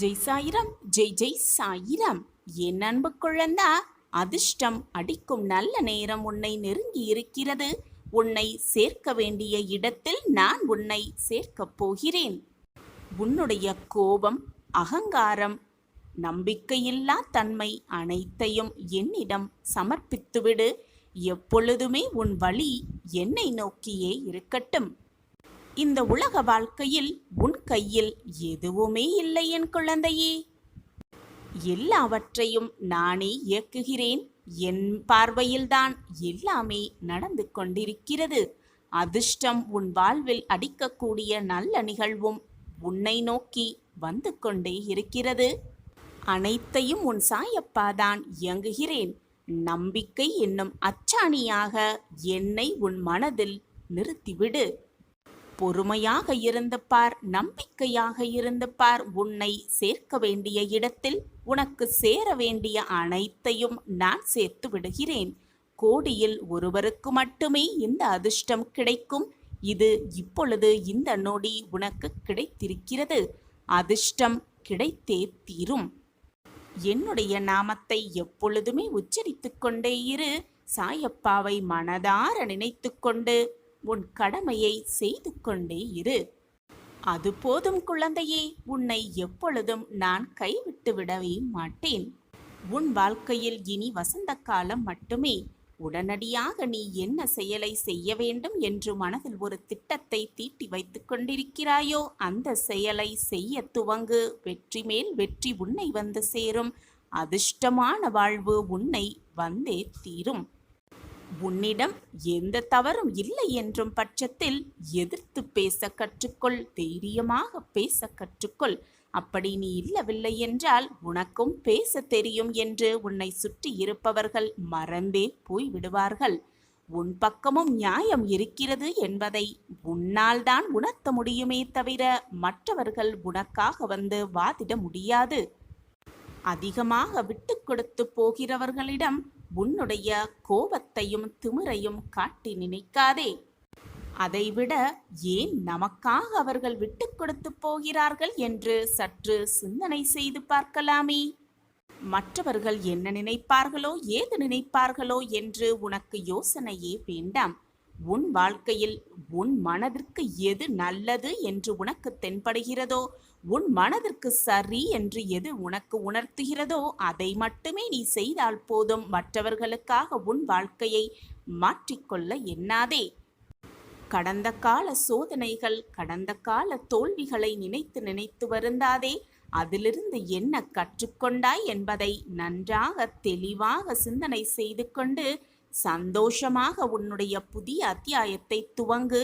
ஜெய் சாயிராம். ஜெய் ஜெய் சாயிராம். என் அன்பு குழந்தா, அதிர்ஷ்டம் அடிக்கும் நல்ல நேரம் உன்னை நெருங்கி இருக்கிறது. உன்னை சேர்க்க வேண்டிய இடத்தில் நான் உன்னை சேர்க்கப் போகிறேன். உன்னுடைய கோபம், அகங்காரம், நம்பிக்கையில்லா தன்மை அனைத்தையும் என்னிடம் சமர்ப்பித்துவிடு. எப்பொழுதுமே உன் வழி என்னை நோக்கியே இருக்கட்டும். இந்த உலக வாழ்க்கையில் உன் கையில் எதுவுமே இல்லை என் குழந்தையே. எல்லாவற்றையும் நானே இயக்குகிறேன். என் பார்வையில்தான் எல்லாமே நடந்து கொண்டிருக்கிறது. அதிர்ஷ்டம் உன் வாழ்வில் அடிக்கக்கூடிய நல்ல நிகழ்வும் உன்னை நோக்கி வந்து கொண்டே இருக்கிறது. அனைத்தையும் உன் சாயப்பாதான் இயங்குகிறேன். நம்பிக்கை என்னும் அச்சாணியாக என்னை உன் மனதில் நிறுத்திவிடு. பொறுமையாக இருந்து பார், நம்பிக்கையாக இருந்து பார். உன்னை சேர்க்க வேண்டிய இடத்தில் உனக்கு சேர வேண்டிய அனைத்தையும் நான் சேர்த்து விடுகிறேன். கோடியில் ஒருவருக்கு மட்டுமே இந்த அதிர்ஷ்டம் கிடைக்கும். இது இப்பொழுது இந்த நொடி உனக்கு கிடைத்திருக்கிறது. அதிர்ஷ்டம் கிடைத்தே தீரும். என்னுடைய நாமத்தை எப்பொழுதுமே உச்சரித்து கொண்டே இரு. சாயப்பாவை மனதார நினைத்து கொண்டு உன் கடமையை செய்து கொண்டே இரு. அது போதும் குழந்தையே. உன்னை எப்பொழுதும் நான் கைவிட்டு விடவே மாட்டேன். உன் வாழ்க்கையில் இனி வசந்த காலம் மட்டுமே. உடனடியாக நீ என்ன செயலை செய்ய வேண்டும் என்று மனதில் ஒரு திட்டத்தை தீட்டி வைத்து கொண்டிருக்கிறாயோ அந்த செயலை செய்ய துவங்கு. வெற்றி மேல் வெற்றி உன்னை வந்து சேரும். அதிர்ஷ்டமான வாழ்வு உன்னை வந்தே தீரும். உன்னிடம் எந்த தவறும் இல்லை என்றும் பட்சத்தில் எதிர்த்து பேச கற்றுக்கொள். தைரியமாக பேச கற்றுக்கொள். அப்படி நீ இல்லவில்லை என்றால் உனக்கும் பேச தெரியும் என்று உன்னை சுற்றி இருப்பவர்கள் மறந்தே போய்விடுவார்கள். உன் பக்கமும் நியாயம் இருக்கிறது என்பதை உன்னால் தான் உணர்த்த முடியுமே தவிர மற்றவர்கள் உனக்காக வந்து வாதிட முடியாது. அதிகமாக விட்டு கொடுத்து போகிறவர்களிடம் உன்னுடைய கோபத்தையும் திமிரையும் காட்டி நினைக்காதே. அதைவிட ஏன் நமக்காக அவர்கள் விட்டு கொடுத்து போகிறார்கள் என்று சற்று சிந்தனை செய்து பார்க்கலாமே. மற்றவர்கள் என்ன நினைப்பார்களோ ஏது நினைப்பார்களோ என்று உனக்கு யோசனையே வேண்டாம். உன் வாழ்க்கையில் உன் மனதிற்கு எது நல்லது என்று உனக்கு தென்படுகிறதோ, உன் மனதிற்கு சரி என்று எது உனக்கு உணர்த்துகிறதோ அதை மட்டுமே நீ செய்தால் போதும். மற்றவர்களுக்காக உன் வாழ்க்கையை மாற்றிக்கொள்ள எண்ணாதே. கடந்த கால சோதனைகள், கடந்த கால தோல்விகளை நினைத்து நினைத்து வருந்தாதே. அதிலிருந்து என்ன கற்றுக்கொண்டாய் என்பதை நன்றாக தெளிவாக சிந்தனை செய்து கொண்டு சந்தோஷமாக உன்னுடைய புதிய அத்தியாயத்தை துவங்கு.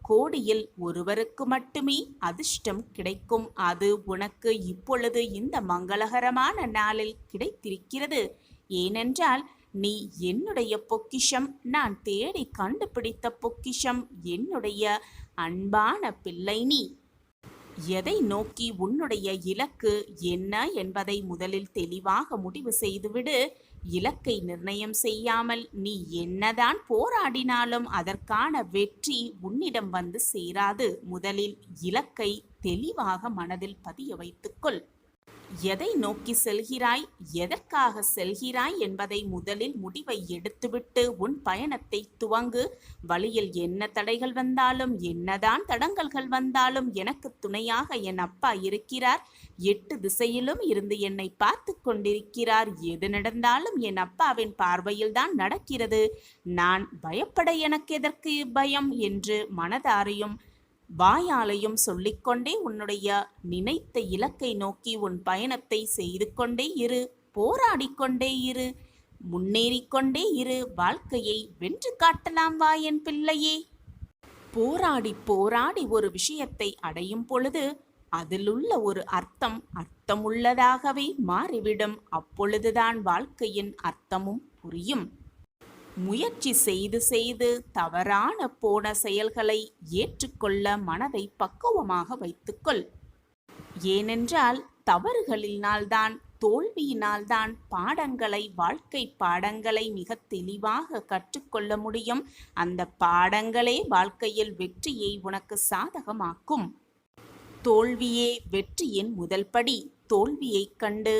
கோடியில் ஒருவருக்கு மட்டுமே அதிர்ஷ்டம் கிடைக்கும். அது உனக்கு இப்பொழுது இந்த மங்களகரமான நாளில் கிடைத்திருக்கிறது. ஏனென்றால் நீ என்னுடைய பொக்கிஷம். நான் தேடி கண்டுபிடித்த பொக்கிஷம். என்னுடைய அன்பான பிள்ளை நீ. எதை நோக்கி உன்னுடைய இலக்கு என்ன என்பதை முதலில் தெளிவாக முடிவு செய்துவிடு. இலக்கை நிர்ணயம் செய்யாமல் நீ என்னதான் போராடினாலும் அதற்கான வெற்றி உன்னிடம் வந்து சேராது. முதலில் இலக்கை தெளிவாக மனதில் பதிய வைத்துக்கொள். எதை நோக்கி செல்கிறாய், எதற்காக செல்கிறாய் என்பதை முதலில் முடிவை எடுத்துவிட்டு உன் பயணத்தை துவங்கு. வழியில் என்ன தடைகள் வந்தாலும், என்னதான் தடங்கல்கள் வந்தாலும் எனக்கு துணையாக என் அப்பா இருக்கிறார். 8 திசையிலும் இருந்து என்னை பார்த்து கொண்டிருக்கிறார். எது நடந்தாலும் என் அப்பாவின் பார்வையில்தான் நடக்கிறது. நான் பயப்பட எனக்கு எதற்கு பயம் என்று மனதாரையும் வாயாலையும் சொல்லிக்கொண்டே உன்னுடைய நினைத்த இலக்கை நோக்கி உன் பயணத்தை செய்து கொண்டே இரு. போராடிக்கொண்டே இரு. முன்னேறிக்கொண்டே இரு. வாழ்க்கையை வென்று காட்டலாம் வா என் பிள்ளையே. போராடி போராடி ஒரு விஷயத்தை அடையும் பொழுது அதிலுள்ள ஒரு அர்த்தமுள்ளதாகவே மாறிவிடும். அப்பொழுதுதான் வாழ்க்கையின் அர்த்தமும் புரியும். முயற்சி செய்து செய்து தவறான போன செயல்களை ஏற்றுக்கொள்ள மனதை பக்குவமாக வைத்துக்கொள். ஏனென்றால் தவறுகளினால்தான், தோல்வியினால்தான் பாடங்களை, வாழ்க்கை பாடங்களை மிக தெளிவாக கற்றுக்கொள்ள முடியும். அந்த பாடங்களே வாழ்க்கையில் வெற்றியை உனக்கு சாதகமாக்கும். தோல்வியே வெற்றியின் முதல் படி. தோல்வியைக் கண்டு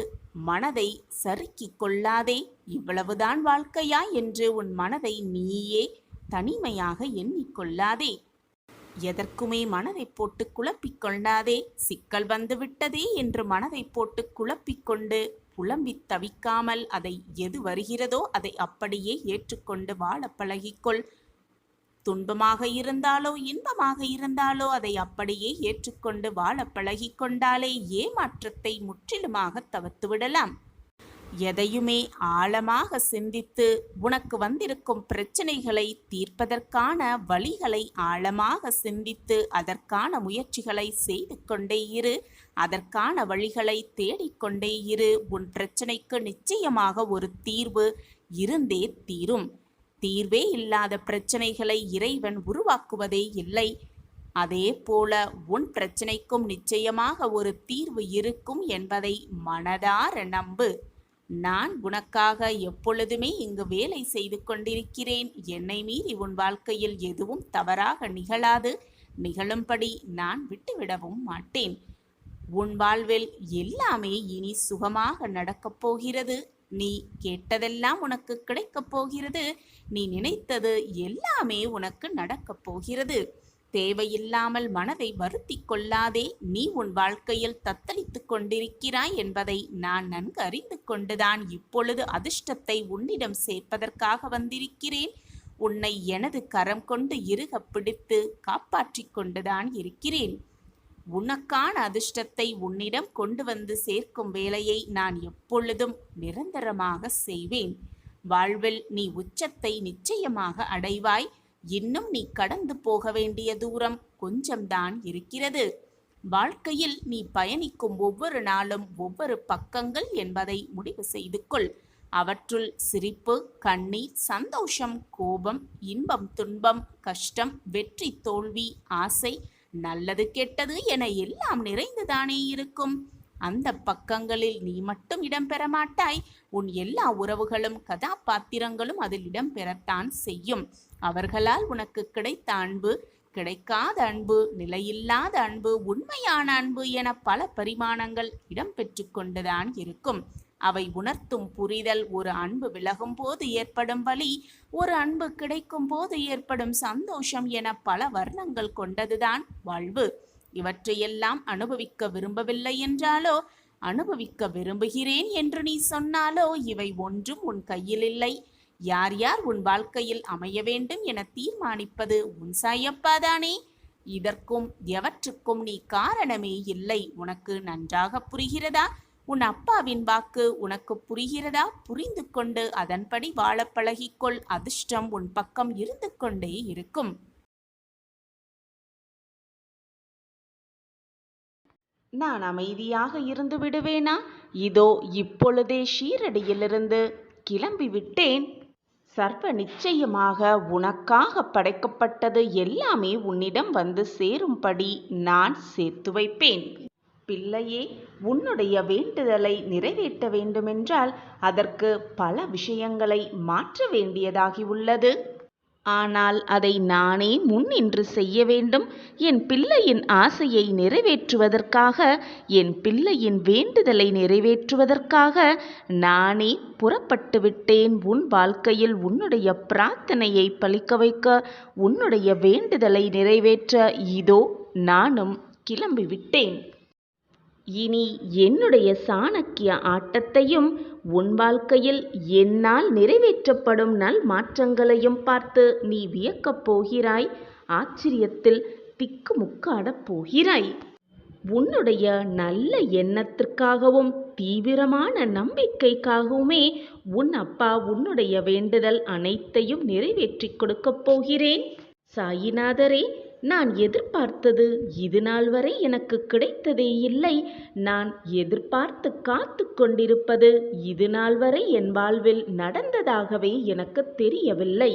மனதை சறுக்கிக் கொள்ளாதே. இவ்வளவுதான் வாழ்க்கையா என்று உன் மனதை நீயே தனிமையாக எண்ணிக்கொள்ளாதே. எதற்குமே மனதை போட்டு குழப்பிக் கொள்ளாதே. சிக்கல் வந்து விட்டதே என்று மனதை போட்டு குழப்பிக்கொண்டு புலம்பித் தவிக்காமல் அதை எது வருகிறதோ அதை அப்படியே ஏற்றுக்கொண்டு வாழ பழகிக்கொள். துன்பமாக இருந்தாலோ இன்பமாக இருந்தாலோ அதை அப்படியே ஏற்றுக்கொண்டு வாழ பழகிக்கொண்டாலே ஏமாற்றத்தை முற்றிலுமாக தவிர்த்துவிடலாம். எதையுமே ஆழமாக சிந்தித்து உனக்கு வந்திருக்கும் பிரச்சனைகளை தீர்ப்பதற்கான வழிகளை ஆழமாக சிந்தித்து அதற்கான முயற்சிகளை செய்து கொண்டே இரு. அதற்கான வழிகளை தேடிக்கொண்டே இரு. உன் பிரச்சனைக்கு நிச்சயமாக ஒரு தீர்வு இருந்தே தீரும். தீர்வே இல்லாத பிரச்சனைகளை இறைவன் உருவாக்குவதே இல்லை. அதே போல உன் பிரச்சனைக்கும் நிச்சயமாக ஒரு தீர்வு இருக்கும் என்பதை மனதார நம்பு. நான் உனக்காக எப்பொழுதுமே இங்கு வேலை செய்து கொண்டிருக்கிறேன். என்னை மீறி உன் வாழ்க்கையில் எதுவும் தவறாக நிகழாது. நிகழும்படி நான் விட்டுவிடவும் மாட்டேன். உன் வாழ்வில் எல்லாமே இனி சுகமாக நடக்கப் போகிறது. நீ கேட்டதெல்லாம் உனக்கு கிடைக்கப் போகிறது. நீ நினைத்தது எல்லாமே உனக்கு நடக்கப் போகிறது. தேவையில்லாமல் மனதை வருத்தி கொள்ளாதே. நீ உன் வாழ்க்கையில் தத்தளித்து கொண்டிருக்கிறாய் என்பதை நான் நன்கு அறிந்து கொண்டுதான் இப்பொழுது அதிர்ஷ்டத்தை உன்னிடம் சேர்ப்பதற்காக வந்திருக்கிறேன். உன்னை எனது கரம் கொண்டு இறுக பிடித்து காப்பாற்றிக் கொண்டுதான் இருக்கிறேன். உனக்கான அதிர்ஷ்டத்தை உன்னிடம் கொண்டு வந்து சேர்க்கும் வேலையை நான் எப்பொழுதும் நிரந்தரமாக செய்வேன். வாழ்வில் நீ உச்சத்தை நிச்சயமாக அடைவாய். இன்னும் நீ கடந்து போக வேண்டிய தூரம் கொஞ்சம்தான் இருக்கிறது. வாழ்க்கையில் நீ பயணிக்கும் ஒவ்வொரு நாளும் ஒவ்வொரு பக்கங்கள் என்பதை முடிவு செய்து கொள். அவற்றுள் சிரிப்பு, கண்ணீர், சந்தோஷம், கோபம், இன்பம், துன்பம், கஷ்டம், வெற்றி, தோல்வி, ஆசை, நல்லது கெட்டது என எல்லாம் நிறைந்துதானே இருக்கும். அந்த பக்கங்களில் நீ மட்டும் இடம்பெற மாட்டாய். உன் எல்லா உறவுகளும் கதாபாத்திரங்களும் அதில் இடம்பெறத்தான் செய்யும். அவர்களால் உனக்கு கிடைத்த அன்பு, கிடைக்காத அன்பு, நிலையில்லாத அன்பு, உண்மையான அன்பு என பல பரிமாணங்கள் இடம்பெற்று கொண்டுதான் இருக்கும். அவை உணர்த்தும் புரிதல் ஒரு அன்பு விலகும் போது ஏற்படும் வலி, ஒரு அன்பு கிடைக்கும் போது ஏற்படும் சந்தோஷம் என பல வர்ணங்கள் கொண்டதுதான் வாழ்வு. இவற்றையெல்லாம் அனுபவிக்க விரும்பவில்லை என்றாலோ, அனுபவிக்க விரும்புகிறேன் என்று நீ சொன்னாலோ இவை ஒன்றும் உன் கையில் இல்லை. யார் யார் உன் வாழ்க்கையில் அமைய வேண்டும் என தீர்மானிப்பது உன் சாயப்பாதானே. இதற்கும் எவற்றுக்கும் நீ காரணமே இல்லை. உனக்கு நன்றாக புரிகிறதா? உன் அப்பாவின் வாக்கு உனக்கு புரிகிறதா? புரிந்து கொண்டு அதன்படி வாழ பழகிக்கொள். அதிர்ஷ்டம் உன் பக்கம் இருந்து கொண்டே இருக்கும். நான் அமைதியாக இருந்து விடுவேனா? இதோ இப்பொழுதே ஷீரடியிலிருந்து கிளம்பி விட்டேன். சர்வ நிச்சயமாக உனக்காக படைக்கப்பட்டது எல்லாமே உன்னிடம் வந்து சேரும்படி நான் சேர்த்து வைப்பேன். பிள்ளையே, உன்னுடைய வேண்டுதலை நிறைவேற்ற வேண்டுமென்றால் அதற்கு பல விஷயங்களை மாற்ற வேண்டியதாகி உள்ளது. ஆனால் அதை நானே முன்னின்று செய்ய வேண்டும். என் பிள்ளையின் ஆசையை நிறைவேற்றுவதற்காக, என் பிள்ளையின் வேண்டுதலை நிறைவேற்றுவதற்காக நானே புறப்பட்டு விட்டேன். உன் வாழ்க்கையில் உன்னுடைய பிரார்த்தனையை பலிக்க வைக்க, உன்னுடைய வேண்டுதலை நிறைவேற்ற இதோ நானும் கிளம்பிவிட்டேன். இனி என்னுடைய சாணக்கிய ஆட்டத்தையும் உன் வாழ்க்கையில் என்னால் நிறைவேற்றப்படும் நல் மாற்றங்களையும் பார்த்து நீ வியக்கப் போகிறாய். ஆச்சரியத்தில் திக்குமுக்காடப் போகிறாய். உன்னுடைய நல்ல எண்ணத்திற்காகவும் தீவிரமான நம்பிக்கைக்காகவுமே உன் அப்பா உன்னுடைய வேண்டுதல் அனைத்தையும் நிறைவேற்றி கொடுக்கப் போகிறேன். சாயிநாதரே, நான் எதிர்பார்த்தது இது நாள் வரை எனக்கு கிடைத்ததே இல்லை. நான் எதிர்பார்த்து காத்து கொண்டிருப்பது இது நாள் வரை என் வாழ்வில் நடந்ததாகவே எனக்கு தெரியவில்லை.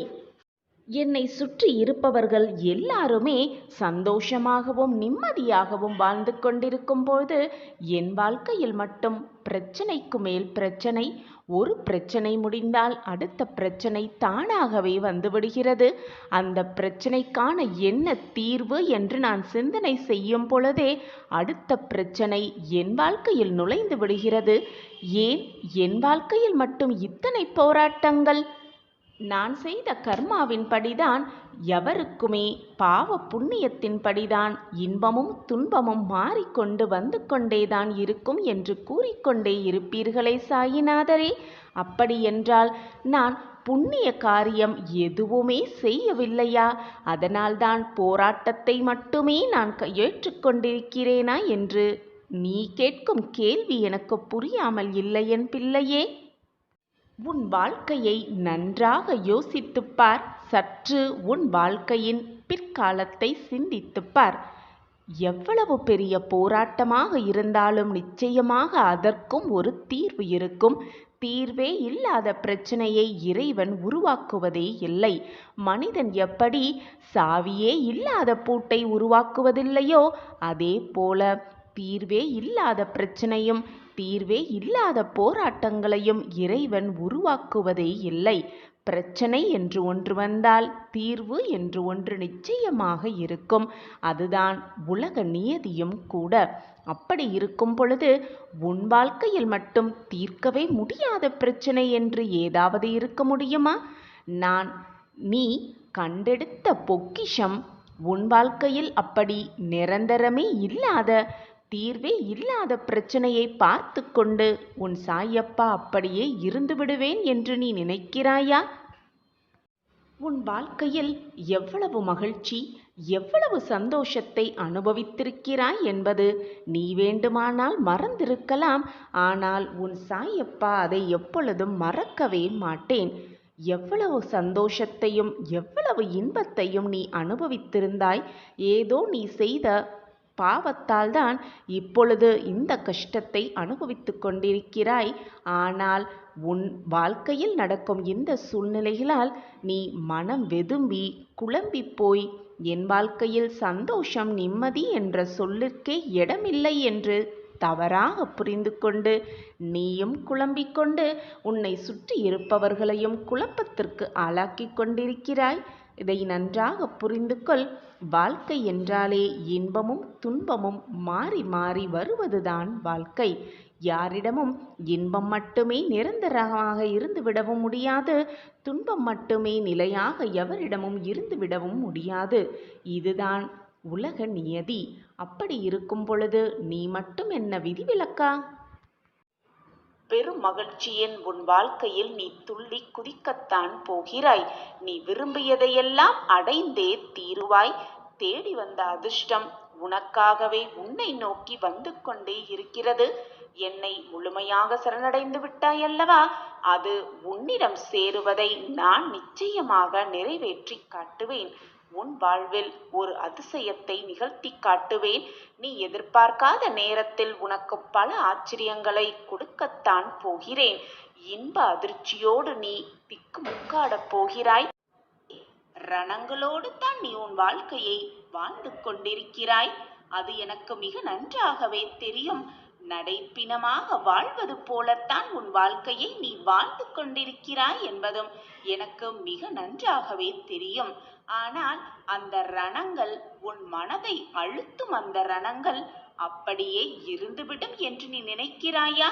என்னை சுற்றி இருப்பவர்கள் எல்லாருமே சந்தோஷமாகவும் நிம்மதியாகவும் வாழ்ந்து கொண்டிருக்கும் போது என் வாழ்க்கையில் மட்டும் பிரச்சனைக்கு மேல் பிரச்சனை, ஒரு பிரச்சனை முடிந்தால் அடுத்த பிரச்சனை தானாகவே வந்துவிடுகிறது. அந்த பிரச்சனைக்கான என்ன தீர்வு என்று நான் சிந்தனை செய்யும் பொழுதே அடுத்த பிரச்சனை என் வாழ்க்கையில் நுழைந்து விடுகிறது. ஏன் என் வாழ்க்கையில் மட்டும் இத்தனை போராட்டங்கள்? நான் செய்த கர்மாவின் படிதான், எவருக்குமே பாவ புண்ணியத்தின் படிதான் இன்பமும் துன்பமும் மாறிக்கொண்டு வந்து கொண்டேதான் இருக்கும் என்று கூறிக்கொண்டே இருப்பீர்களே சாயிநாதரே. அப்படியென்றால் நான் புண்ணிய காரியம் எதுவுமே செய்யவில்லையா? அதனால்தான் போராட்டத்தை மட்டுமே நான் ஏற்றுக்கொண்டிருக்கிறேனா என்று நீ கேட்கும் கேள்வி எனக்கு புரியாமல் இல்லை என் பிள்ளையே. உன் வாழ்க்கையை நன்றாக யோசித்துப் பார். சற்று உன் வாழ்க்கையின் பிற்காலத்தை சிந்தித்துப் பார். எவ்வளவு பெரிய போராட்டமாக இருந்தாலும் நிச்சயமாக அதற்கும் ஒரு தீர்வு இருக்கும். தீர்வே இல்லாத பிரச்சனையை இறைவன் உருவாக்குவதே இல்லை. மனிதன் எப்படி சாவியே இல்லாத பூட்டை உருவாக்குவதில்லையோ அதே போல தீர்வே இல்லாத பிரச்சனையும் தீர்வே இல்லாத போராட்டங்களையும் இறைவன் உருவாக்குவதே இல்லை. பிரச்சனை என்று ஒன்று வந்தால் தீர்வு என்று ஒன்று நிச்சயமாக இருக்கும். அதுதான் உலக நியதியும் கூட. அப்படி இருக்கும் பொழுது உன் வாழ்க்கையில் மட்டும் தீர்க்கவே முடியாத பிரச்சனை என்று ஏதாவது இருக்க முடியுமா? நீ கண்டெடுத்த பொக்கிஷம். உன் வாழ்க்கையில் அப்படி நிரந்தரமே இல்லாத தீர்வே இல்லாத பிரச்சனையை பார்த்து கொண்டு உன் சாயப்பா அப்படியே இருந்து விடுவேன் என்று நீ நினைக்கிறாயா? உன் வாழ்க்கையில் எவ்வளவு மகிழ்ச்சி, எவ்வளவு சந்தோஷத்தை அனுபவித்திருக்கிறாய் என்பது நீ வேண்டுமானால் மறந்திருக்கலாம். ஆனால் உன் சாயப்பா அதை எப்பொழுதும் மறக்கவே மாட்டேன். எவ்வளவு சந்தோஷத்தையும் எவ்வளவு இன்பத்தையும் நீ அனுபவித்திருந்தாய். ஏதோ நீ செய்த பாவத்தால் தான் இப்பொழுது இந்த கஷ்டத்தை அனுபவித்து கொண்டிருக்கிறாய். ஆனால் உன் வாழ்க்கையில் நடக்கும் இந்த சூழ்நிலைகளால் நீ மனம் வெதும்பி குழம்பி போய் என் வாழ்க்கையில் சந்தோஷம் நிம்மதி என்ற சொல்லுக்கே இடமில்லை என்று தவறாக புரிந்து கொண்டு நீயும் குழம்பிக் கொண்டு உன்னை சுற்றி இருப்பவர்களையும் குழப்பத்திற்கு ஆளாக்கி கொண்டிருக்கிறாய். இதை நன்றாக புரிந்து கொள். வாழ்க்கை என்றாலே இன்பமும் துன்பமும் மாறி மாறி வருவதுதான் வாழ்க்கை. யாரிடமும் இன்பம் மட்டுமே நிரந்தரமாக இருந்து விடவும் முடியாது, துன்பம் மட்டுமே நிலையாக எவரிடமும் இருந்து விடவும் முடியாது. இதுதான் உலக நியதி. அப்படி இருக்கும் பொழுது நீ மட்டும் என்ன விதிவிலக்கா? பெரும் மகிழ்ச்சியின் உன் வாழ்க்கையில் நீ துள்ளி குதிக்கத்தான் போகிறாய். நீ விரும்பியதையெல்லாம் அடைந்தே தீருவாய். தேடி வந்த அதிர்ஷ்டம் உனக்காகவே உன்னை நோக்கி வந்து கொண்டே இருக்கிறது. என்னை முழுமையாக சரணடைந்து விட்டாய் அல்லவா? அது உன்னிடம் சேருவதை நான் நிச்சயமாக நிறைவேற்றி காட்டுவேன். உன் வாழ்வில் ஒரு அதிசயத்தை நிகழ்த்தி காட்டுவேன். நீ எதிர்பார்க்காத நேரத்தில் உனக்கு பல ஆச்சரியங்களை கொடுக்கத்தான் போகிறேன். இன்ப அதிர்ச்சியோடு நீ திக்குமுக்காடப் போகிறாய். ரணங்களோடு தான் நீ உன் வாழ்க்கையை வாழ்ந்து கொண்டிருக்கிறாய். அது எனக்கு மிக நன்றாகவே தெரியும். நடைப்பிணமாக வாழ்வது போலத்தான் உன் வாழ்க்கையை நீ வாழ்ந்து கொண்டிருக்கிறாய் என்பதும் எனக்கு மிக நன்றாகவே தெரியும். ஆனால் அந்த ரணங்கள், உன் மனதை அழுத்தும் அந்த ரணங்கள் அப்படியே இருந்துவிடும் என்று நீ நினைக்கிறாயா?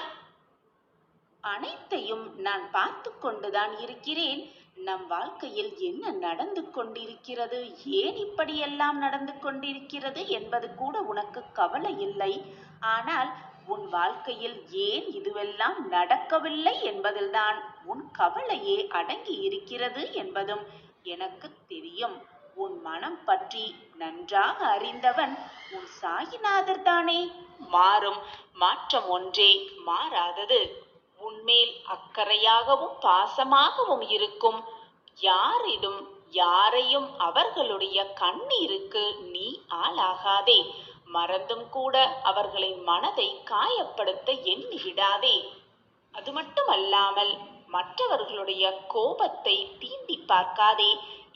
அனைத்தையும் நான் பார்த்து கொண்டுதான் இருக்கிறேன். நம் வாழ்க்கையில் என்ன நடந்து கொண்டிருக்கிறது, ஏன் இப்படியெல்லாம் நடந்து கொண்டிருக்கிறது என்பது கூட உனக்கு கவலை இல்லை. ஆனால் உன் வாழ்க்கையில் ஏன் இதுவெல்லாம் நடக்கவில்லை என்பதில்தான் உன் கவலையே அடங்கி இருக்கிறது என்பதும் எனக்கு தெரியும். உன் மனம் பற்றி நன்றாக அறிந்தவன் உன் சாயிநாதர் தானே. மாறும் மாற்றம் ஒன்றே மாறாதது. உன்மேல் அக்கறையாகவும் பாசமாகவும் இருக்கும் யாரையும் அவர்களுடைய கண்ணீருக்கு நீ ஆளாகாதே. மறந்தும் கூட அவர்களின் மனதை காயப்படுத்த எண்ணிவிடாதே. அது மட்டுமல்லாமல் மற்றவர்களுடைய கோபத்தை தீண்டி பார்க்காதே.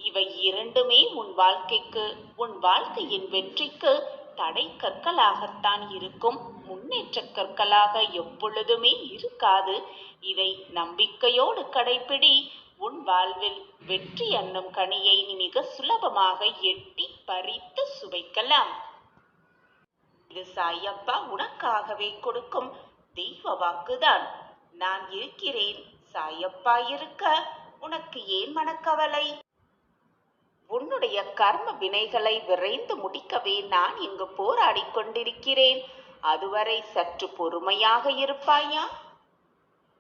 இவை இரண்டுமே உன் வாழ்க்கையின் வெற்றிக்கு தடை கற்களாகத்தான் இருக்கும், முன்னேற்ற கற்களாக எப்பொழுதுமே இருக்காது. இதை நம்பிக்கையோடு கடைப்பிடி. உன் வாழ்வில் வெற்றி என்னும் கனியை நீ மிக சுலபமாக எட்டி பறித்து சுவைக்கலாம். இது சாயப்பா உனக்காகவே கொடுக்கும் தெய்வ வாக்குதான். நான் இருக்கிறேன், சாயப்பா இருக்க உனக்கு ஏன் மனக்கவலை? உன்னுடைய கர்ம வினைகளை விரைந்து முடிக்கவே நான் இங்கு போராடி கொண்டிருக்கிறேன். அதுவரை சற்று பொறுமையாக இருப்பாயா?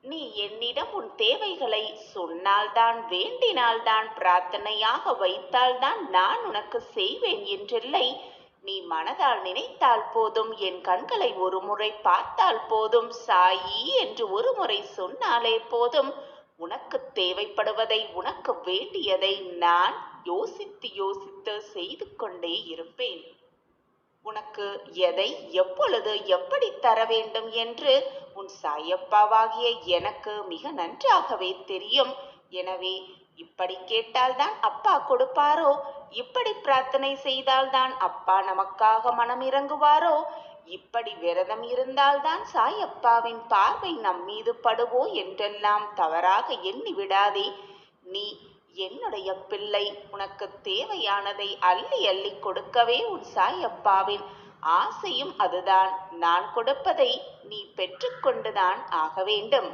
நீ என்னிடம் உன் தேவைகளை சொன்னால்தான், வேண்டினால்தான், பிரார்த்தனையாக வைத்தால்தான் நான் உனக்கு செய்வேன் என்றில்லை. நீ மனதால் நினைத்தால் போதும், என் கண்களை ஒரு முறை பார்த்தால் போதும், சாயி என்று ஒரு முறை சொன்னாலே போதும், உனக்கு தேவைப்படுவதை, உனக்கு வேண்டியதை நான் யோசித்து யோசித்து செய்து கொண்டே இருப்பேன். உனக்கு எதை எப்பொழுது எப்படி தர வேண்டும் என்று உன் சாயப்பாவாகிய எனக்கு மிக நன்றாகவே தெரியும். எனவே இப்படி கேட்டால்தான் அப்பா கொடுப்பாரோ, இப்படி பிரார்த்தனை செய்தால்தான் அப்பா நமக்காக மனம் இறங்குவாரோ, இப்படி விரதம் இருந்தால்தான் சாயப்பாவின் பார்வை நம் மீது படுவோ என்றெல்லாம் தவறாக எண்ணி விடாதே. நீ என்னுடைய பிள்ளை, உனக்கு தேவையானதை அள்ளி அள்ளி கொடுக்கவே உன் சாயப்பாவின் ஆசையும் அதுதான். நான் கொடுப்பதை நீ பெற்றுக்கொண்டுதான் ஆக வேண்டும்.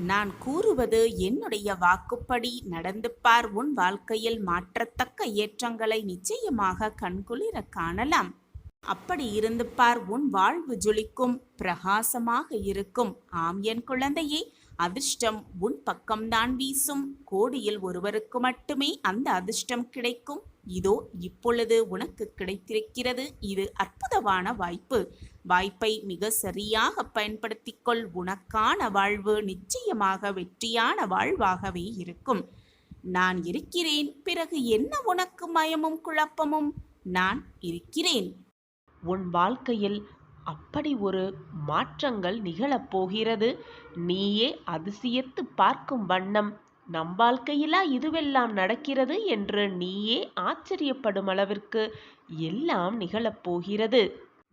நான் கூறுவது என்னுடைய வாக்குப்படி நடந்து பார். உன் வாழ்க்கையில் மாற்றத்தக்க ஏற்றங்களை நிச்சயமாக கண்குளிர காணலாம். அப்படி இருந்து பார், உன் வாழ்வு ஜொலிக்கும், பிரகாசமாக இருக்கும். ஆம் என் குழந்தையே, அதிர்ஷ்டம் உன் பக்கம்தான் வீசும். கோடியில் ஒருவருக்கு மட்டுமே அந்த அதிர்ஷ்டம் கிடைக்கும். இதோ இப்பொழுது உனக்கு கிடைத்திருக்கிறது. இது அற்புதமான வாய்ப்பு. வாய்ப்பை மிக சரியாக பயன்படுத்திக்கொள். உனக்கான வாழ்வு நிச்சயமாக வெற்றியான வாழ்வாகவே இருக்கும். நான் இருக்கிறேன், பிறகு என்ன உனக்கு மயமும் குழப்பமும்? நான் இருக்கிறேன். உன் வாழ்க்கையில் அப்படி ஒரு மாற்றங்கள் நிகழப்போகிறது. நீயே அதிசயித்து பார்க்கும் வண்ணம் நம் வாழ்க்கையிலா இதுவெல்லாம் நடக்கிறது என்று நீயே ஆச்சரியப்படும் அளவிற்கு எல்லாம் நிகழப்போகிறது.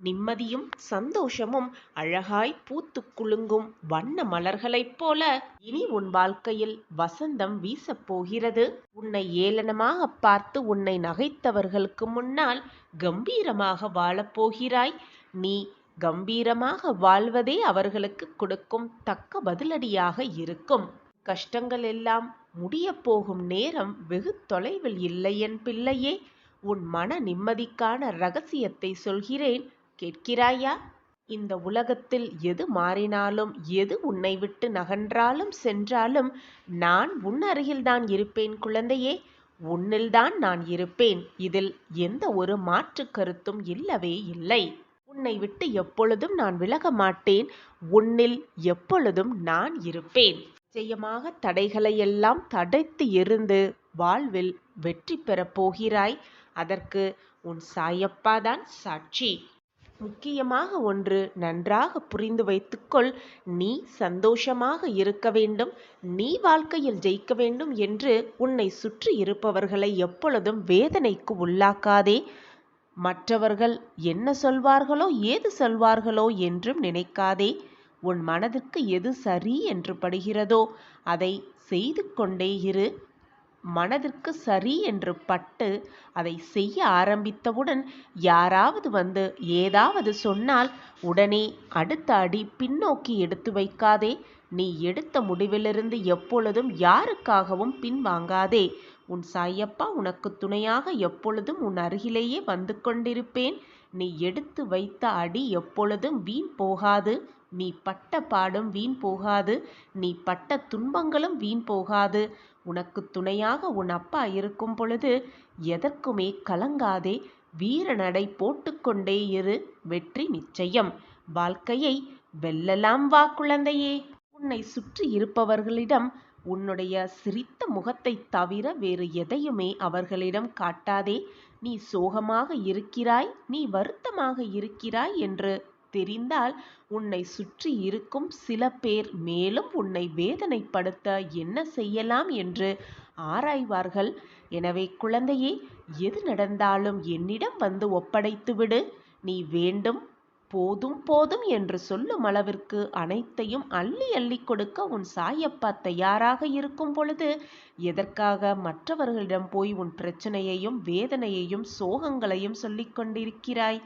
நிம்மதியும் சந்தோஷமும் அழகாய் பூத்து குலுங்கும் வண்ண மலர்களைப் போல இனி உன் வாழ்க்கையில் வசந்தம் வீசப்போகிறது. உன்னை ஏளனமாக பார்த்து உன்னை நகைத்தவர்களுக்கு முன்னால் கம்பீரமாக வாழப்போகிறாய். நீ கம்பீரமாக வாழ்வதே அவர்களுக்கு கொடுக்கும் தக்க பதிலடியாக இருக்கும். கஷ்டங்கள் எல்லாம் முடிய போகும் நேரம் வெகு தொலைவில் இல்லை என் பிள்ளையே. உன் மன நிம்மதிக்கான ரகசியத்தை சொல்கிறேன், கேட்கிறாயா? இந்த உலகத்தில் எது மாறினாலும், எது உன்னை விட்டு நகன்றாலும் சென்றாலும் நான் உன் அருகில்தான் இருப்பேன் குழந்தையே. உன்னில்தான் நான் இருப்பேன். இதில் எந்த ஒரு மாற்று கருத்தும் இல்லவே இல்லை. உன்னை விட்டு எப்பொழுதும் நான் விலக மாட்டேன். உன்னில் எப்பொழுதும் நான் இருப்பேன். நிச்சயமாக தடைகளையெல்லாம் தடைத்து எறிந்து வாழ்வில் வெற்றி பெறப் போகிறாய். அதற்கு உன் சாயப்பாதான் சாட்சி. முக்கியமாக ஒன்று நன்றாக புரிந்து வைத்துக்கொள். நீ சந்தோஷமாக இருக்க வேண்டும், நீ வாழ்க்கையில் ஜெயிக்க வேண்டும் என்று உன்னை சுற்றி இருப்பவர்களை எப்பொழுதும் வேதனைக்கு உள்ளாக்காதே. மற்றவர்கள் என்ன சொல்வார்களோ, ஏது சொல்வார்களோ என்றும் நினைக்காதே. உன் மனதிற்கு எது சரி என்று படுகிறதோ அதை செய்து கொண்டே இரு. மனதிற்கு சரி என்று பட்டு அதை செய்ய ஆரம்பித்தவுடன் யாராவது வந்து ஏதாவது சொன்னால் உடனே அடுத்த அடி பின்னோக்கி எடுத்து வைக்காதே. நீ எடுத்த முடிவிலிருந்து எப்பொழுதும் யாருக்காகவும் பின்வாங்காதே. உன் சாயப்பா உனக்கு துணையாக எப்பொழுதும் உன் அருகிலேயே வந்து கொண்டிருப்பேன். நீ எடுத்து வைத்த அடி எப்பொழுதும் வீண் போகாது. நீ பட்ட பாடும் வீண் போகாது. நீ பட்ட துன்பங்களும் வீண் போகாது. உனக்கு துணையாக உன் அப்பா இருக்கும் பொழுது எதற்குமே கலங்காதே. வீர நடை போட்டுக்கொண்டே இரு. வெற்றி நிச்சயம். வாழ்க்கையை வெல்லலாம் வா குழந்தையே. உன்னை சுற்றி இருப்பவர்களிடம் உன்னுடைய சிரித்த முகத்தை தவிர வேறு எதையுமே அவர்களிடம் காட்டாதே. நீ சோகமாக இருக்கிறாய், நீ வருத்தமாக இருக்கிறாய் என்று தெரிந்தால் உன்னை சுற்றி இருக்கும் சில பேர் மேலும் உன்னை வேதனைப்படுத்த என்ன செய்யலாம் என்று ஆராய்வார்கள். எனவே குழந்தையே, எது நடந்தாலும் என்னிடம் வந்து ஒப்படைத்துவிடு. நீ வேண்டும் போதும் போதும் என்று சொல்லும் அளவிற்கு அனைத்தையும் அள்ளி அள்ளி கொடுக்க உன் சாயப்பா தயாராக இருக்கும் பொழுது எதற்காக மற்றவர்களிடம் போய் உன் பிரச்சனையையும் வேதனையையும் சோகங்களையும் சொல்லிக் கொண்டிருக்கிறாய்?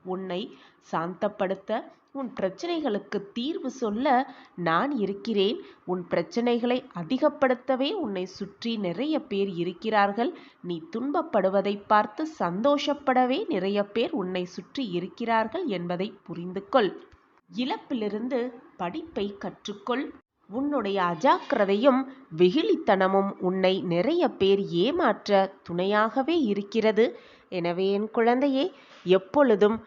உன்னை சாந்தப்படுத்த, உன் பிரச்சனைகளுக்கு தீர்வு சொல்ல நான் இருக்கிறேன். உன் பிரச்சனைகளை அதிகப்படுத்தவே உன்னை சுற்றி நிறைய பேர் இருக்கிறார்கள். நீ துன்பப்படுவதை பார்த்து சந்தோஷப்படவே நிறைய பேர் உன்னை சுற்றி இருக்கிறார்கள் என்பதை புரிந்து கொள். இழப்பிலிருந்து படிப்பை கற்றுக்கொள். உன்னுடைய அஜாக்கிரதையும் வெகுளித்தனமும் உன்னை நிறைய பேர் ஏமாற்ற துணையாகவே இருக்கிறது. எனவே என் குழந்தையே, எப்பொழுதும்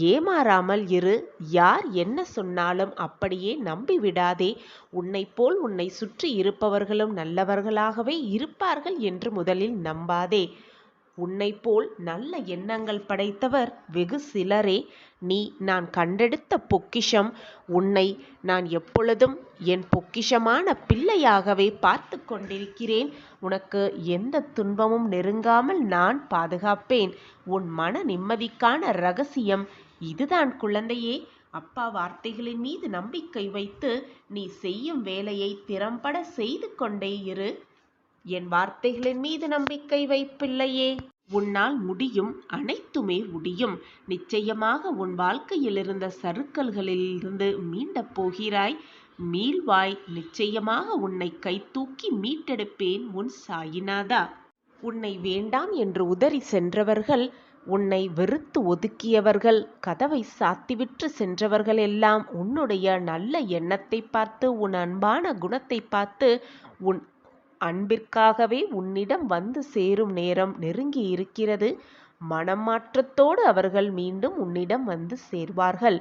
ஏமாறாமல் இரு. யார் என்ன சொன்னாலும் அப்படியே நம்பிவிடாதே. உன்னை போல் உன்னை சுற்றி இருப்பவர்களும் நல்லவர்களாகவே இருப்பார்கள் என்று முதலில் நம்பாதே. உன்னை போல் நல்ல எண்ணங்கள் படைத்தவர் வெகு சிலரே. நீ நான் கண்டெடுத்த பொக்கிஷம். உன்னை நான் எப்பொழுதும் என் பொக்கிஷமான பிள்ளையாகவே பார்த்து கொண்டிருக்கிறேன். உனக்கு எந்த துன்பமும் நெருங்காமல் நான் பாதுகாப்பேன். உன் மன நிம்மதிக்கான ரகசியம் இதுதான் குழந்தையே. அப்பா வார்த்தைகளின் மீது நம்பிக்கை வைத்து நீ செய்யும் வேலையை திறம்பட செய்து கொண்டே இரு. என் வார்த்தைகளின் மீது நம்பிக்கை வைப்பில்லையே. உன்னால் முடியும், அனைத்துமே முடியும். நிச்சயமாக உன் வாழ்க்கையில் இருந்த சறுக்கல்களிலிருந்து மீண்டப் போகிறாய். மீள்வாய். நிச்சயமாக உன்னை கைதூக்கி மீட்டெடுப்பேன் உன் சாயிநாதா. உன்னை வேண்டாம் என்று உதறி சென்றவர்கள், உன்னை வெறுத்து ஒதுக்கியவர்கள், கதவை சாத்திவிட்டு சென்றவர்கள் எல்லாம் உன்னுடைய நல்ல எண்ணத்தை பார்த்து, உன் அன்பான குணத்தை பார்த்து, உன் அன்பிற்காகவே உன்னிடம் வந்து சேரும் நேரம் நெருங்கி இருக்கிறது. மனம் மாற்றத்தோடு அவர்கள் மீண்டும் உன்னிடம் வந்து சேர்வார்கள்.